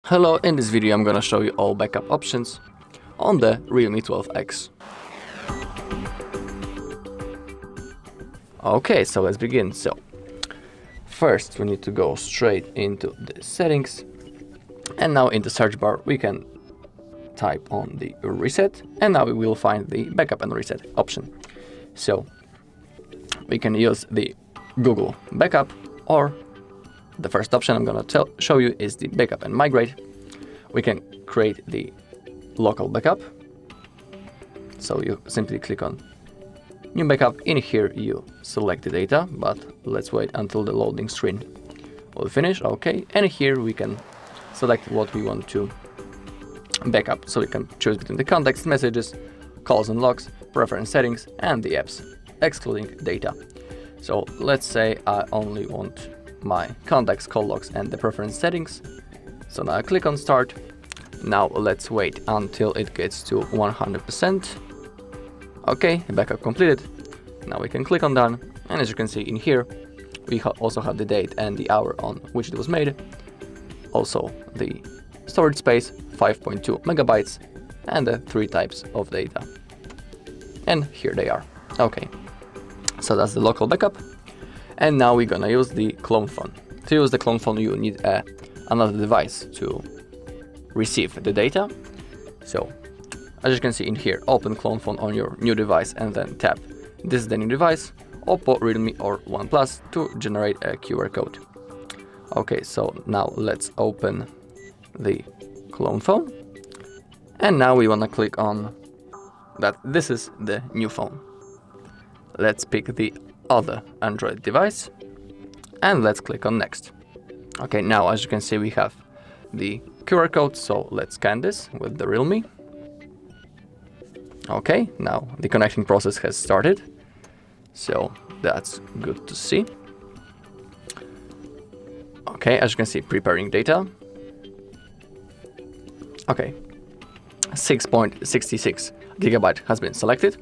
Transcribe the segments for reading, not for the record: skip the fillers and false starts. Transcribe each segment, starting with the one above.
Hello, in this video I'm gonna show you all backup options on the Realme 12x. Okay, so let's begin. So first we need to go straight into the settings, and now in the search bar we can type on the reset, and now we will find the backup and reset option. So we can use the Google backup, or the first option I'm gonna show you is the backup and migrate. We can create the local backup. So you simply click on new backup. In here you select the data, but let's wait until the loading screen will finish. Okay, and here we can select what we want to backup. So we can choose between the contacts, messages, calls and logs, preference settings, and the apps, excluding data. So let's say I only want my contacts, call logs, and the preference settings. So now I click on start. Now let's wait until it gets to 100%. Okay, backup completed. Now we can click on done, and as you can see in here, we also have the date and the hour on which it was made. Also the storage space, 5.2 megabytes, and the 3 types of data. And here they are. Okay, so that's the local backup. And now we're gonna use the clone phone. To use the clone phone, you need another device to receive the data. So as you can see in here, open clone phone on your new device and then tap this is the new device, Oppo, Realme or OnePlus to generate a QR code. Okay, so now let's open the clone phone, and now we want to click on that this is the new phone. Let's pick the other Android device and let's click on next. Okay, now as you can see we have the QR code, so let's scan this with the Realme. Okay, now the connecting process has started, so that's good to see. Okay, as you can see, preparing data. Okay, 6.66 gigabyte has been selected,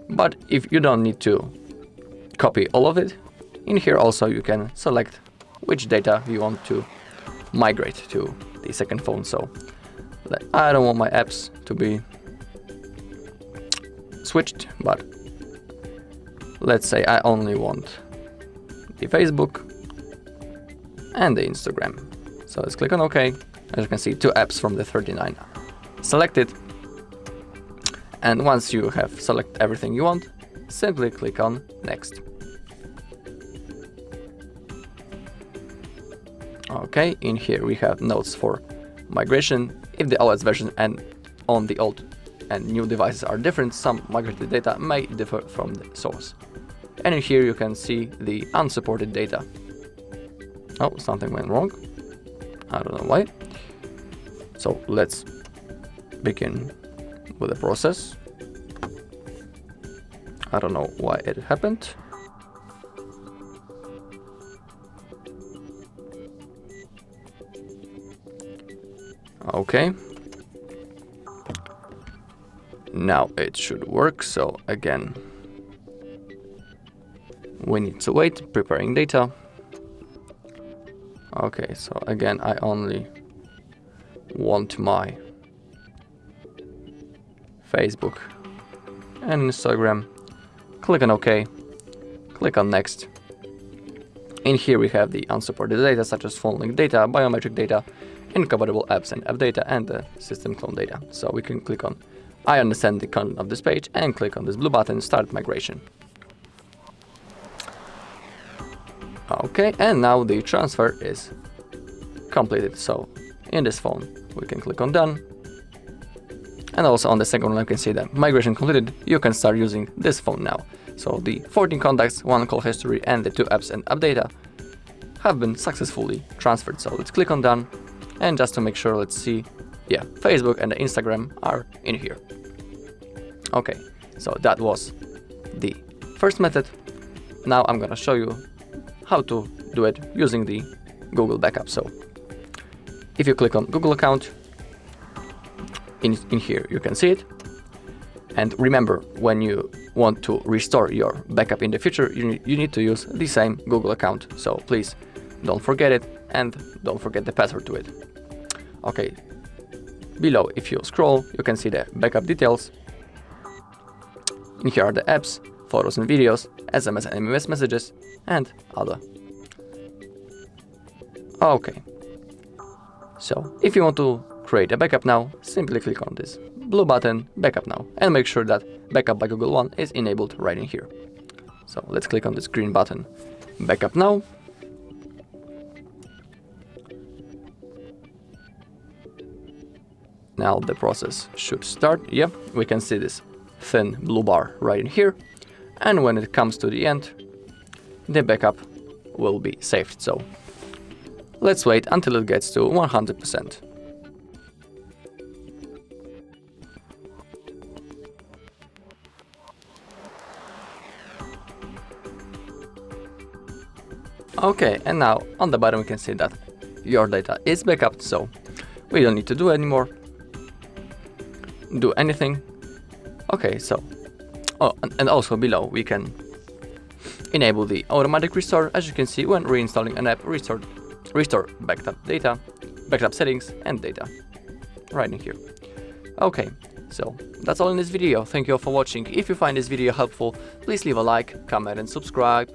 but if you don't need to copy all of it, in here also you can select which data you want to migrate to the second phone. So I don't want my apps to be switched, but let's say I only want the Facebook and the Instagram. So let's click on OK. As you can see, 2 apps from the 39 selected. And once you have selected everything you want, simply click on next. Okay, in here we have notes for migration. If the OS version and on the old and new devices are different, some migrated data may differ from the source. And in here you can see the unsupported data. Oh, something went wrong. I don't know why. So let's begin with the process. I don't know why it happened. Okay. Now it should work. So again, we need to wait, preparing data. Okay, so again, I only want my Facebook and Instagram. Click on OK, click on next. In here we have the unsupported data such as phone link data, biometric data, incompatible apps and app data, and the system clone data. So we can click on I understand the content of this page and click on this blue button, start migration. Okay, and now the transfer is completed. So in this phone we can click on done. And also on the second one you can see that migration completed. You can start using this phone now. So the 14 contacts, 1 call history, and the 2 apps and app data have been successfully transferred. So let's click on done, and just to make sure, let's see, yeah, Facebook and the Instagram are in here. Okay, so that was the first method. Now I'm gonna show you how to do it using the Google backup. So if you click on Google account, in here you can see it. And remember, when you want to restore your backup in the future, you need to use the same Google account. So please don't forget it, and don't forget the password to it. Okay, below if you scroll, you can see the backup details. And here are the apps, photos and videos, SMS and MMS messages, and other. Okay, so if you want to create a backup now, simply click on this blue button, backup now, and make sure that backup by Google One is enabled right in here. So let's click on this green button, backup now. Now the process should start. Yep, we can see this thin blue bar right in here. And when it comes to the end, the backup will be saved. So let's wait until it gets to 100%. Okay, and now on the bottom we can see that your data is backed, so we don't need to do anything. Okay, so and also below we can enable the automatic restore. As you can see, when reinstalling an app, restore backed up data, backed up settings and data right in here. Okay, so that's all in this video. Thank you all for watching. If you find this video helpful, please leave a like, comment and subscribe.